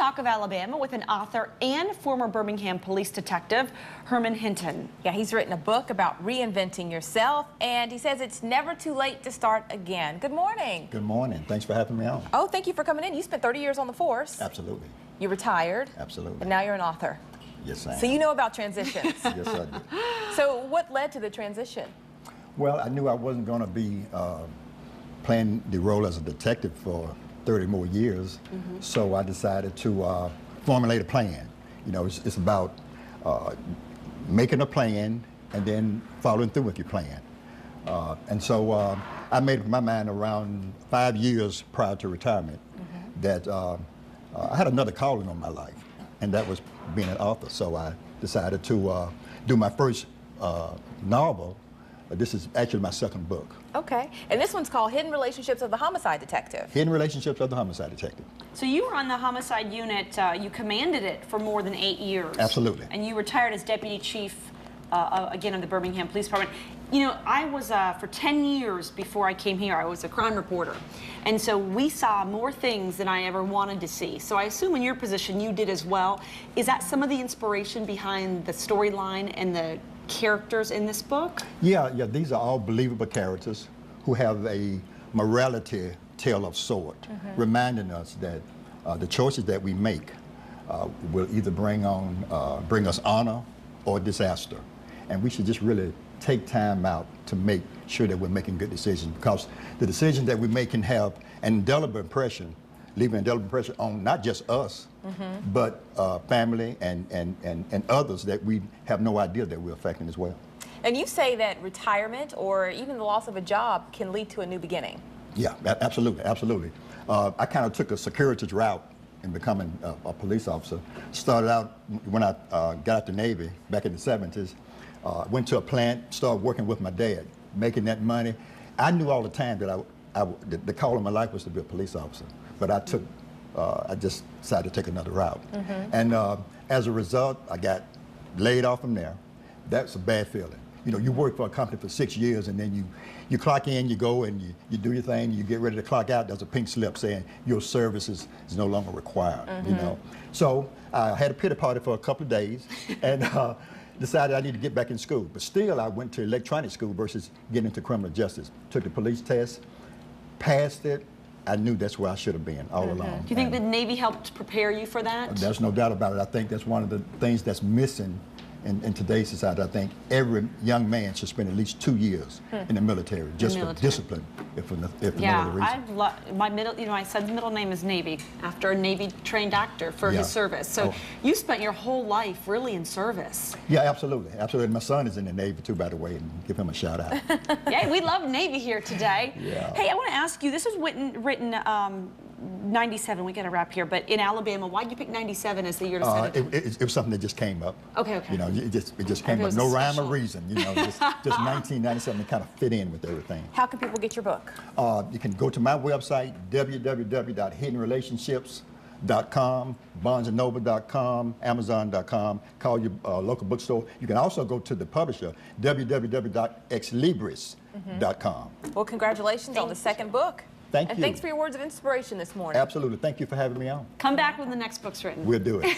Talk of Alabama with an author and former Birmingham police detective, Herman Hinton. Yeah, he's written a book about reinventing yourself, and he says it's never too late to start again. Good morning. Good morning. Thanks for having me on. Oh, thank you for coming in. You spent 30 years on the force. Absolutely. You retired. Absolutely. And now you're an author. Yes, I am. So you know about transitions. Yes, I do. So what led to the transition? Well, I knew I wasn't going to be playing the role as a detective for 30 more years, so I decided to formulate a plan. You know, it's about making a plan and then following through with your plan. And so I made up my mind around 5 years prior to retirement that I had another calling on my life, and that was being an author. So I decided to do my first novel. This is actually my second book. Okay. And this one's called Hidden Relationships of the Homicide Detective. Hidden Relationships of the Homicide Detective. So you were on the homicide unit, you commanded it for more than 8 years. Absolutely. And you retired as deputy chief, again, of the Birmingham Police Department. You know, I was, for 10 years before I came here, I was a crime reporter. And so we saw more things than I ever wanted to see. So I assume in your position you did as well. Is that some of the inspiration behind the storyline and the characters in this book? Yeah, these are all believable characters who have a morality tale of sort, reminding us that the choices that we make will either bring us honor or disaster. And we should just really take time out to make sure that we're making good decisions, because the decisions that we make can have an indelible impression, leaving an indelible impression on not just us, but family and others that we have no idea that we're affecting as well. And you say that retirement or even the loss of a job can lead to a new beginning. Yeah, absolutely, absolutely. I kind of took a circuitous route in becoming a police officer. Started out when I got out the Navy back in the 70s. Went to a plant, started working with my dad, making that money. I knew all the time that the call of my life was to be a police officer, but I just decided to take another route. And as a result, I got laid off from there. That's a bad feeling. You know, you work for a company for 6 years, and then you clock in, you go, and you do your thing, you get ready to clock out, there's a pink slip saying your services is no longer required, you know. So I had a pity party for a couple of days, and decided I need to get back in school. But still, I went to electronic school versus getting into criminal justice. Took the police test, passed it. I knew that's where I should have been all along. Do you think the Navy helped prepare you for that? There's no doubt about it. I think that's one of the things that's missing in today's society. I think every young man should spend at least 2 years in the military, just for discipline, if for no other reason. My son's middle name is Navy, after a Navy-trained actor for his service. So you spent your whole life really in service. Yeah, absolutely, absolutely. My son is in the Navy too, by the way, and give him a shout out. Yeah, we love Navy here today. Yeah. Hey, I want to ask you, this was written 97, we got to wrap here, but in Alabama, why'd you pick 97 as the year to set it? It was something that just came up. Okay. You know, it just came up. No rhyme or reason, you know, just 1997, it kind of fit in with everything. How can people get your book? You can go to my website, www.hiddenrelationships.com, barnesandnoble.com, amazon.com, call your local bookstore. You can also go to the publisher, www.exlibris.com. Well, congratulations on the second book. Thank you. And thanks for your words of inspiration this morning. Absolutely. Thank you for having me on. Come back when the next book's written. We'll do it.